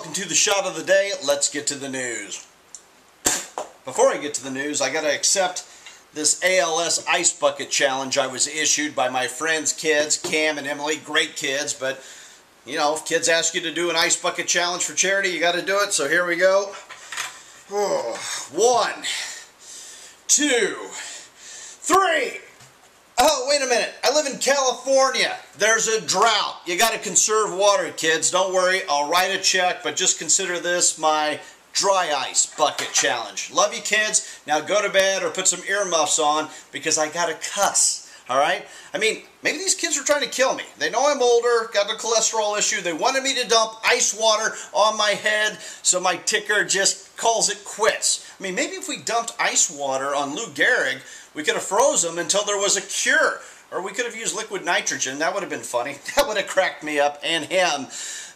welcome to the shot of the day. Let's get to the news. Before I get to the news, I gotta accept this ALS ice bucket challenge I was issued by my friends' kids, Cam and Emily. Great kids, but you know, if kids ask you to do an ice bucket challenge for charity, you gotta do it, so here we go. 1, 2, 3. Oh, wait a minute. I live in California. There's a drought. You got to conserve water, kids. Don't worry. I'll write a check, but just consider this my dry ice bucket challenge. Love you, kids. Now go to bed or put some earmuffs on because I got to cuss. All right? I mean, maybe these kids are trying to kill me. They know I'm older, got the cholesterol issue. They wanted me to dump ice water on my head, so my ticker just calls it quits. I mean, maybe if we dumped ice water on Lou Gehrig, we could have froze him until there was a cure. Or we could have used liquid nitrogen. That would have been funny. That would have cracked me up and him.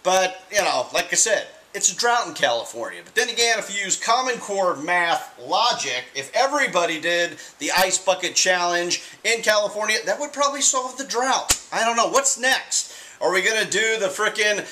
But, you know, like I said, it's a drought in California. But then again, if you use Common Core math logic, if everybody did the ice bucket challenge in California, that would probably solve the drought. I don't know. What's next? Are we going to do the frickin'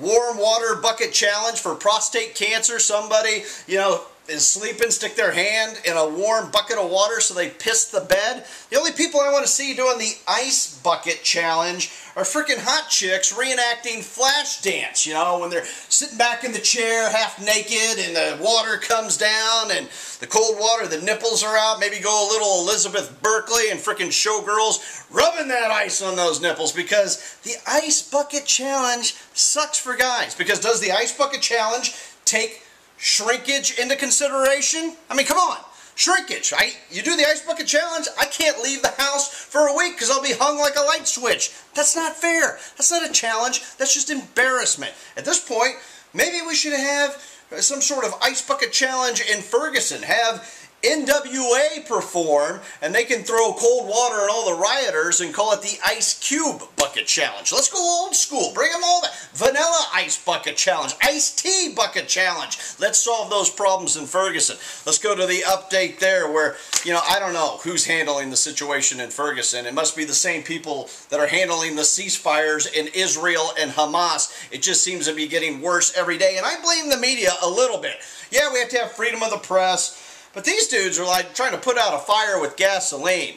warm water bucket challenge for prostate cancer? Somebody, you know, is sleeping, stick their hand in a warm bucket of water so they piss the bed. The only people I want to see doing the ice bucket challenge are freaking hot chicks reenacting Flashdance, you know, when they're sitting back in the chair half naked and the water comes down and the cold water, the nipples are out. Maybe go a little Elizabeth Berkley and freaking showgirls rubbing that ice on those nipples, because the ice bucket challenge sucks for guys. Because does the ice bucket challenge take shrinkage into consideration? I mean, come on. Shrinkage. You do the ice bucket challenge, I can't leave the house for a week because I'll be hung like a light switch. That's not fair. That's not a challenge. That's just embarrassment. At this point, maybe we should have some sort of ice bucket challenge in Ferguson. Have NWA perform, and they can throw cold water on all the rioters and call it the Ice Cube Bucket Challenge. Let's go old school. Bring them all back. Vanilla Ice Bucket Challenge. Iced Tea Bucket Challenge. Let's solve those problems in Ferguson. Let's go to the update there where, you know, I don't know who's handling the situation in Ferguson. It must be the same people that are handling the ceasefires in Israel and Hamas. It just seems to be getting worse every day, and I blame the media a little bit. Yeah, we have to have freedom of the press, but these dudes are like trying to put out a fire with gasoline.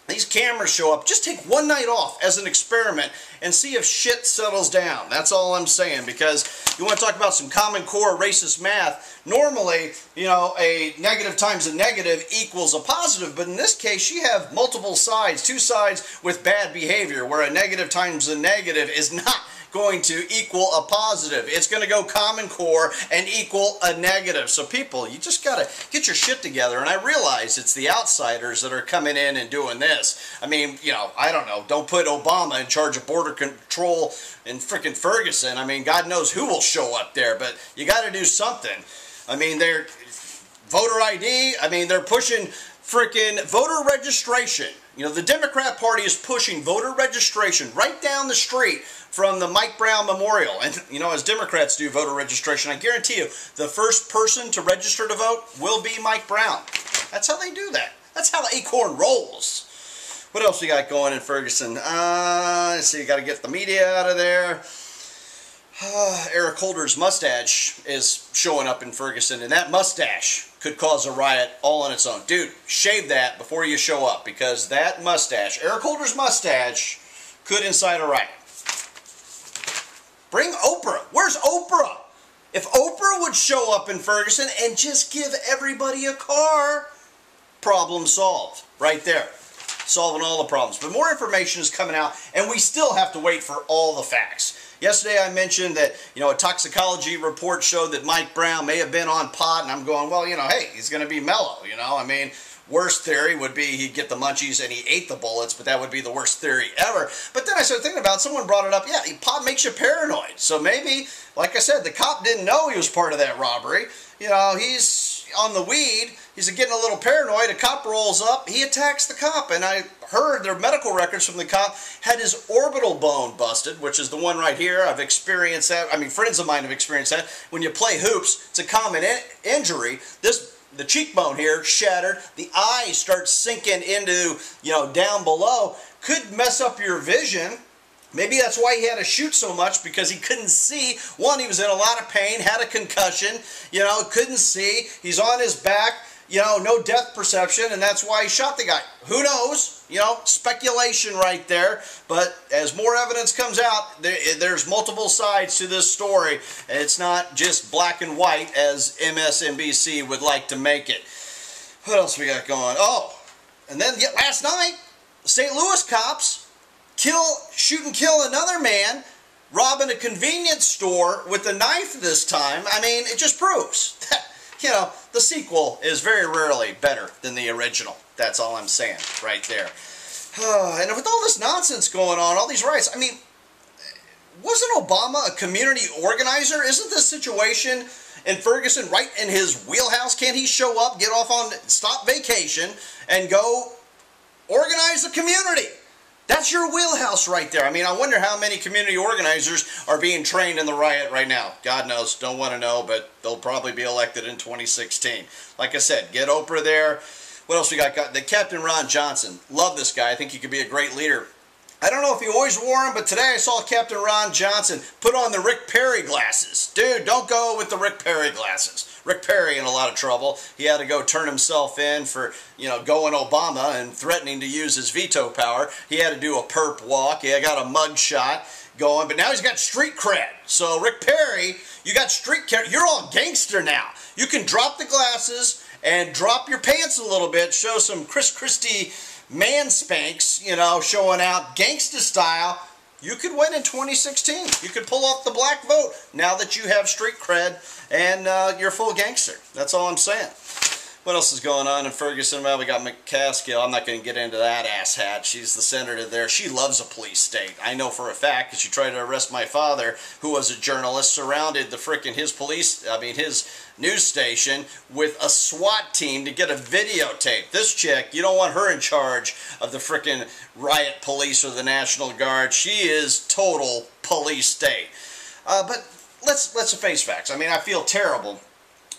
These cameras show up. Just take one night off as an experiment and see if shit settles down. That's all I'm saying, because you want to talk about some Common Core racist math. Normally, you know, a negative times a negative equals a positive, but in this case, you have multiple sides, two sides with bad behavior, where a negative times a negative is not going to equal a positive. It's going to go Common Core and equal a negative. So people, you just got to get your shit together. And I realize it's the outsiders that are coming in and doing this. I mean, you know, I don't know. Don't put Obama in charge of border control in frickin' Ferguson. I mean, God knows who will show up there, but you got to do something. I mean, they're voter ID. I mean, they're pushing frickin' voter registration. You know, the Democrat Party is pushing voter registration right down the street from the Mike Brown Memorial. And, you know, as Democrats do voter registration, I guarantee you, the first person to register to vote will be Mike Brown. That's how they do that. That's how Acorn rolls. What else we got going in Ferguson? Let's see, got to get the media out of there. Eric Holder's mustache is showing up in Ferguson, and that mustache could cause a riot all on its own. Dude, shave that before you show up, because that mustache, Eric Holder's mustache, could incite a riot. Bring Oprah. Where's Oprah? If Oprah would show up in Ferguson and just give everybody a car, problem solved. Right there. Solving all the problems. But more information is coming out, and we still have to wait for all the facts. Yesterday I mentioned that, you know, a toxicology report showed that Mike Brown may have been on pot, and I'm going, well, you know, hey, he's going to be mellow, you know. I mean, worst theory would be he'd get the munchies and he ate the bullets, but that would be the worst theory ever. But then I started thinking about it, someone brought it up, yeah, pot makes you paranoid. So maybe, like I said, the cop didn't know he was part of that robbery. You know, he's on the weed, he's getting a little paranoid, a cop rolls up, he attacks the cop, and I heard their medical records from the cop had his orbital bone busted, which is the one right here. I've experienced that. I mean, friends of mine have experienced that. When you play hoops, it's a common injury. The cheekbone here shattered, the eye starts sinking into, you know, down below, could mess up your vision. Maybe that's why he had to shoot so much, because he couldn't see. One, he was in a lot of pain, had a concussion, you know, couldn't see. He's on his back, you know, no depth perception, and that's why he shot the guy. Who knows? You know, speculation right there. But as more evidence comes out, there's multiple sides to this story. It's not just black and white as MSNBC would like to make it. What else we got going? Oh, and then last night, St. Louis cops shoot and kill another man, robbing a convenience store with a knife this time. I mean, it just proves that, you know, the sequel is very rarely better than the original. That's all I'm saying right there. And with all this nonsense going on, all these riots, I mean, wasn't Obama a community organizer? Isn't this situation in Ferguson right in his wheelhouse? Can't he show up, get off on, stop vacation, and go organize the community? That's your wheelhouse right there. I mean, I wonder how many community organizers are being trained in the riot right now. God knows, don't want to know, but they'll probably be elected in 2016. Like I said, get Oprah there. What else we got? The Captain Ron Johnson. Love this guy. I think he could be a great leader. I don't know if he always wore them, but today I saw Captain Ron Johnson put on the Rick Perry glasses. Dude, don't go with the Rick Perry glasses. Rick Perry in a lot of trouble. He had to go turn himself in for, you know, going Obama and threatening to use his veto power. He had to do a perp walk. He got a mug shot going, but now he's got street cred. So Rick Perry, you got street cred. You're all gangster now. You can drop the glasses and drop your pants a little bit, show some Chris Christie man spanks, you know, showing out gangsta style. You could win in 2016. You could pull off the black vote now that you have street cred and you're full gangster. That's all I'm saying. What else is going on in Ferguson? Well, we got McCaskill. I'm not going to get into that asshat. She's the senator there. She loves a police state. I know for a fact because she tried to arrest my father, who was a journalist, surrounded the frickin' his news station with a SWAT team to get a videotape. This chick, you don't want her in charge of the frickin' riot police or the National Guard. She is total police state. But let's face facts. I mean, I feel terrible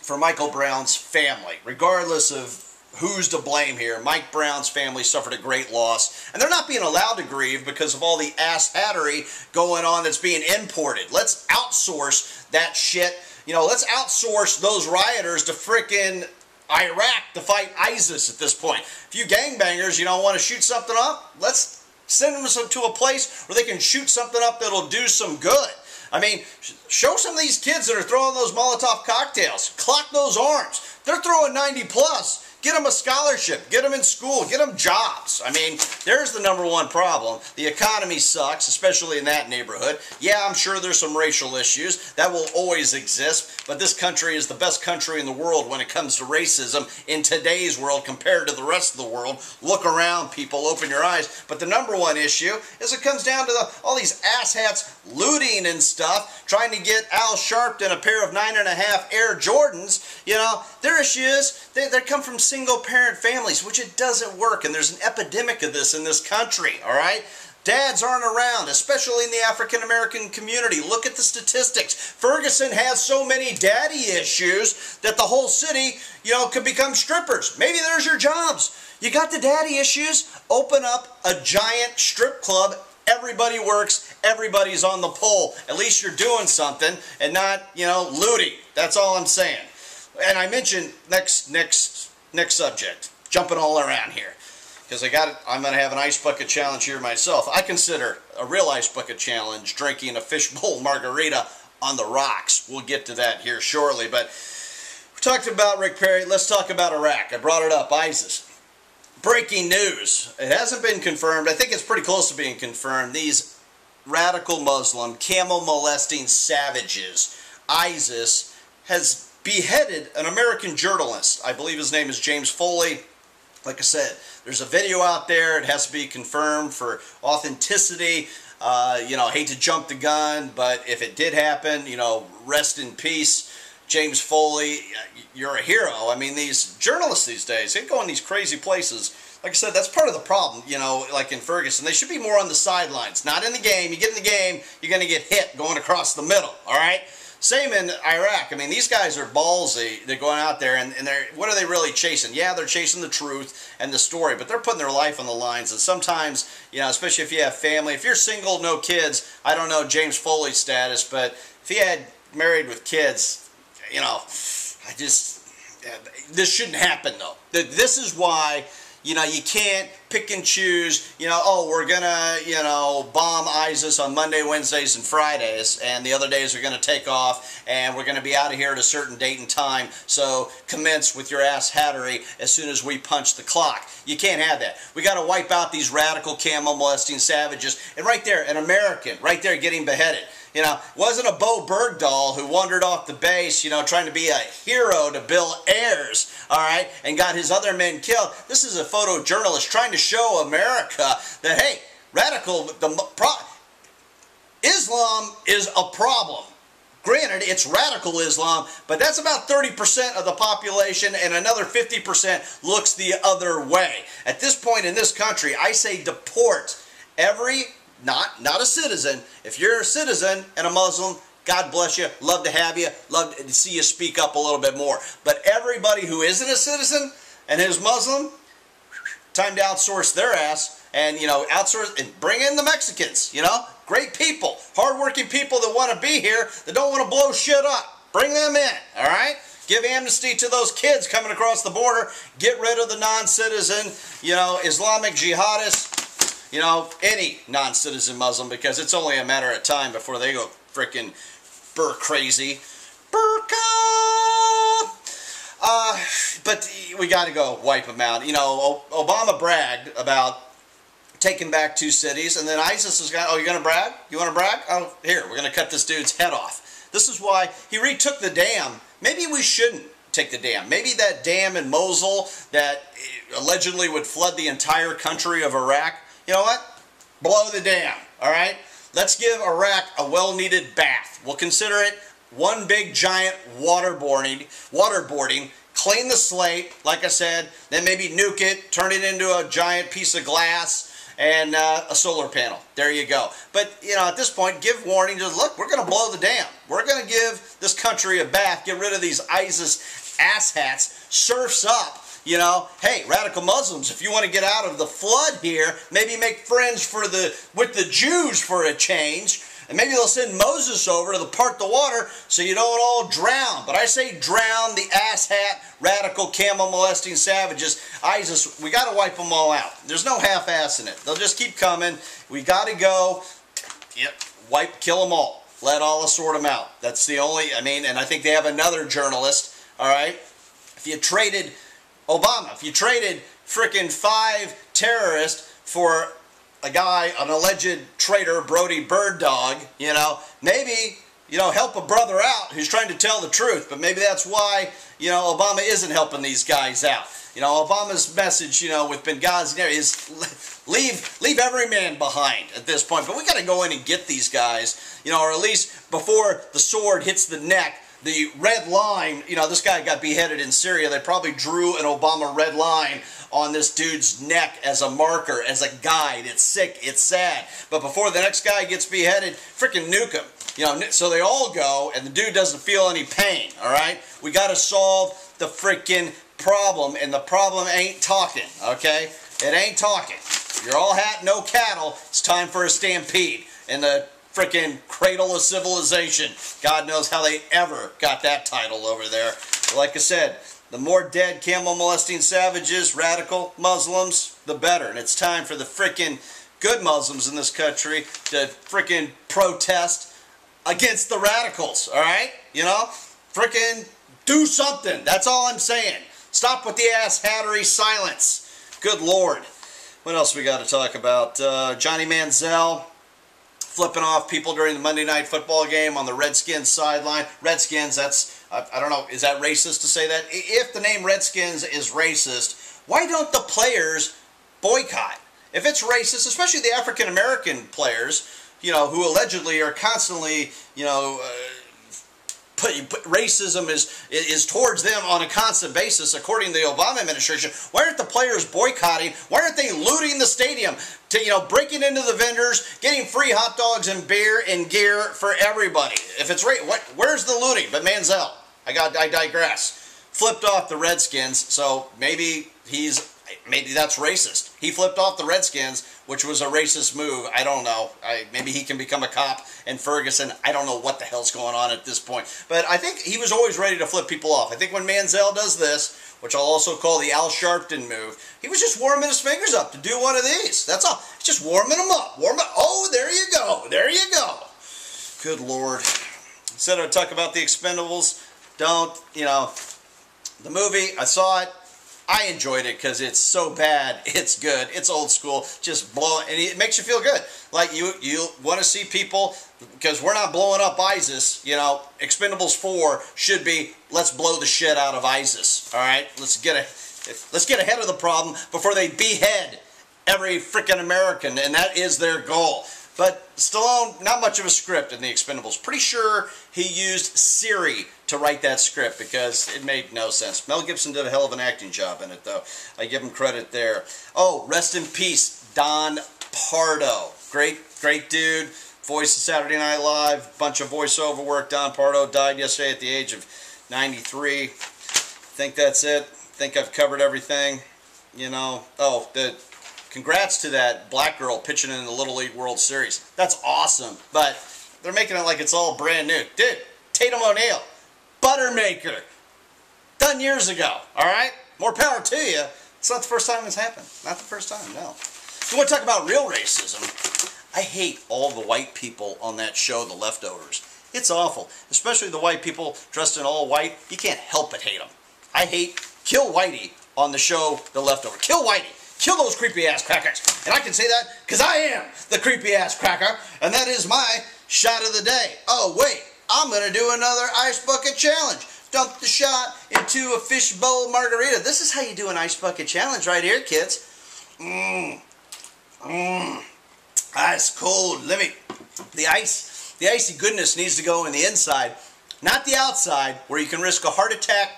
for Michael Brown's family, regardless of who's to blame here. Mike Brown's family suffered a great loss, and they're not being allowed to grieve because of all the ass-hattery going on that's being imported. Let's outsource that shit. You know, let's outsource those rioters to frickin' Iraq to fight ISIS at this point. If you gangbangers, you don't want to shoot something up, let's send them to a place where they can shoot something up that'll do some good. I mean, show some of these kids that are throwing those Molotov cocktails. Clock those arms. They're throwing 90 plus. Get them a scholarship. Get them in school. Get them jobs. I mean, there's the #1 problem. The economy sucks, especially in that neighborhood. Yeah, I'm sure there's some racial issues. That will always exist. But this country is the best country in the world when it comes to racism in today's world compared to the rest of the world. Look around, people. Open your eyes. But the #1 issue is it comes down to all these asshats looting and stuff, trying to get Al Sharpton a pair of 9.5 Air Jordans. You know, their issue is they come from single-parent families, which it doesn't work, and there's an epidemic of this in this country, all right? Dads aren't around, especially in the African-American community. Look at the statistics. Ferguson has so many daddy issues that the whole city, you know, could become strippers. Maybe there's your jobs. You got the daddy issues? Open up a giant strip club. Everybody works. Everybody's on the pole. At least you're doing something and not, you know, looting. That's all I'm saying. And I mentioned next subject, jumping all around here, because I'm going to have an ice bucket challenge here myself. I consider a real ice bucket challenge drinking a fishbowl margarita on the rocks. We'll get to that here shortly, but we talked about Rick Perry. Let's talk about Iraq. I brought it up, ISIS. Breaking news. It hasn't been confirmed. I think it's pretty close to being confirmed. These radical Muslim, camel molesting savages, ISIS, has beheaded an American journalist. I believe his name is James Foley. Like I said, there's a video out there. It has to be confirmed for authenticity. You know, I hate to jump the gun, but if it did happen, you know, rest in peace, James Foley. You're a hero. I mean, these journalists these days, they go in these crazy places. Like I said, that's part of the problem, you know, like in Ferguson. They should be more on the sidelines, not in the game. You get in the game, you're going to get hit going across the middle, all right? Same in Iraq. I mean, these guys are ballsy. They're going out there, and what are they really chasing? Yeah, they're chasing the truth and the story, but they're putting their life on the lines. And sometimes, you know, especially if you have family, if you're single, no kids, I don't know James Foley's status, but if he had married with kids, you know, this shouldn't happen, though. This is why, you know, you can't pick and choose, you know, oh, we're going to, you know, bomb ISIS on Monday, Wednesdays, and Fridays, and the other days are going to take off, and we're going to be out of here at a certain date and time, so commence with your ass hattery as soon as we punch the clock. You can't have that. We got to wipe out these radical camel molesting savages, and right there, an American, right there getting beheaded. You know, wasn't a Bo Bergdahl who wandered off the base, you know, trying to be a hero to Bill Ayers, all right, and got his other men killed. This is a photojournalist trying to show America that, hey, Islam is a problem. Granted, it's radical Islam, but that's about 30% of the population, and another 50% looks the other way. At this point in this country, I say deport every not a citizen. If you're a citizen and a Muslim, God bless you, love to have you, love to see you speak up a little bit more. But everybody who isn't a citizen and is Muslim, time to outsource their ass and, you know, outsource and bring in the Mexicans, you know, great people, hardworking people that want to be here, that don't want to blow shit up. Bring them in, all right? Give amnesty to those kids coming across the border. Get rid of the non-citizen, you know, Islamic jihadists. You know, any non-citizen Muslim, because it's only a matter of time before they go frickin' crazy. Burqa! But we got to go wipe them out. You know, Obama bragged about taking back 2 cities, and then ISIS has got, oh, you're going to brag? You want to brag? Oh, here, we're going to cut this dude's head off. This is why he retook the dam. Maybe we shouldn't take the dam. Maybe that dam in Mosul that allegedly would flood the entire country of Iraq, you know what? Blow the dam, all right? Let's give Iraq a well-needed bath. We'll consider it one big giant waterboarding, clean the slate, like I said, then maybe nuke it, turn it into a giant piece of glass, and a solar panel. There you go. But, you know, at this point, give warning, just look, we're going to blow the dam. We're going to give this country a bath, get rid of these ISIS asshats, surfs up. You know, hey, radical Muslims, if you want to get out of the flood here, maybe make friends with the Jews for a change, and maybe they'll send Moses over to part the water so you don't all drown. But I say drown the asshat, radical, camel molesting savages. ISIS, we got to wipe them all out. There's no half-assing it. They'll just keep coming. We got to go, yep, kill them all. Let Allah sort them out. That's the only, I mean, and I think they have another journalist, all right? If you traded Obama, if you traded frickin' 5 terrorists for a guy, an alleged traitor, Brody Bird Dog, you know, maybe, you know, help a brother out who's trying to tell the truth. But maybe that's why, you know, Obama isn't helping these guys out. You know, Obama's message, you know, with Benghazi is leave every man behind at this point. But we got to go in and get these guys, you know, or at least before the sword hits the neck. The red line, you know, this guy got beheaded in Syria. They probably drew an Obama red line on this dude's neck as a marker, as a guide. It's sick, it's sad. But before the next guy gets beheaded, freaking nuke him. You know, so they all go, and the dude doesn't feel any pain, all right? We got to solve the freaking problem, and the problem ain't talking, okay? It ain't talking. You're all hat, no cattle. It's time for a stampede. And the frickin' cradle of civilization. God knows how they ever got that title over there. But like I said, the more dead camel molesting savages, radical Muslims, the better. And it's time for the frickin' good Muslims in this country to frickin' protest against the radicals, alright? You know? Frickin' do something. That's all I'm saying. Stop with the ass hattery silence. Good Lord. What else we got to talk about? Johnny Manziel flipping off people during the Monday Night Football game on the Redskins sideline. Redskins, that's, I don't know, is that racist to say that? If the name Redskins is racist, why don't the players boycott? If it's racist, especially the African-American players, you know, who allegedly are constantly, you know, racism is towards them on a constant basis, according to the Obama administration. Why aren't the players boycotting? Why aren't they looting the stadium? Breaking into the vendors, getting free hot dogs and beer and gear for everybody. If it's where's the looting? But Manziel, I digress. Flipped off the Redskins, so maybe that's racist. He flipped off the Redskins, which was a racist move. I don't know. Maybe he can become a cop in Ferguson. I don't know what the hell's going on at this point. But I think he was always ready to flip people off. I think when Manziel does this, which I'll also call the Al Sharpton move, he was just warming his fingers up to do one of these. That's all. It's just warming them up. Oh, there you go. There you go. Good Lord. Instead of talk about the Expendables, the movie, I saw it. I enjoyed it because it's so bad, it's good. It's old school, just blow, and it makes you feel good. Like you want to see people, because we're not blowing up ISIS. Expendables 4 should be, let's blow the shit out of ISIS. All right, let's get ahead of the problem before they behead every freaking American, and that is their goal. But Stallone, not much of a script in The Expendables. Pretty sure he used Siri to write that script because it made no sense. Mel Gibson did a hell of an acting job in it, though. I give him credit there. Oh, rest in peace, Don Pardo. Great dude. Voice of Saturday Night Live. Bunch of voiceover work. Don Pardo died yesterday at the age of 93. Think that's it. Think I've covered everything. Congrats to that black girl pitching in the Little League World Series. That's awesome. But they're making it like it's all brand new. Dude, Tatum O'Neal, Buttermaker, done years ago. All right? More power to you. It's not the first time it's happened. Not the first time, no. You want to talk about real racism? I hate all the white people on that show, The Leftovers. It's awful. Especially the white people dressed in all white. You can't help but hate them. I hate Kill Whitey on the show, The Leftovers. Kill Whitey. Kill those creepy-ass crackers. And I can say that because I am the creepy-ass cracker, and that is my shot of the day. Oh, wait, I'm going to do another ice bucket challenge. Dunk the shot into a fishbowl margarita. This is how you do an ice bucket challenge right here, kids. Ice cold. The icy goodness needs to go in the inside, not the outside, where you can risk a heart attack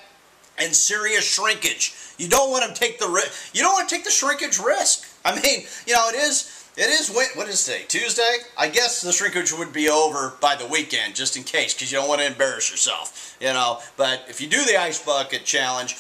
and serious shrinkage. You don't want to take the risk. You don't want to take the shrinkage risk. I mean, it is. What is today? Tuesday? I guess the shrinkage would be over by the weekend, just in case, because you don't want to embarrass yourself. But if you do the ice bucket challenge,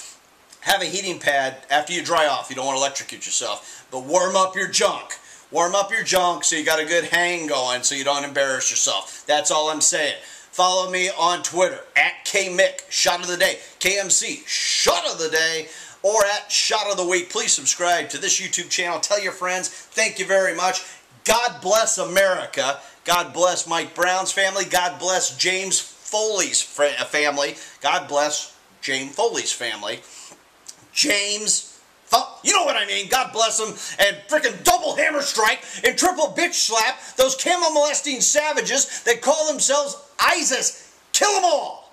have a heating pad after you dry off. You don't want to electrocute yourself, but warm up your junk. Warm up your junk so you got a good hang going, so you don't embarrass yourself. That's all I'm saying. Follow me on Twitter at KMick, Shot of the Day, KMC, Shot of the Day, or at Shot of the Week. Please subscribe to this YouTube channel. Tell your friends. Thank you very much. God bless America. God bless Mike Brown's family. God bless James Foley's family. God bless James Foley's family. You know what I mean. God bless them. And frickin' double hammer strike and triple bitch slap those camel molesting savages that call themselves ISIS. Kill them all.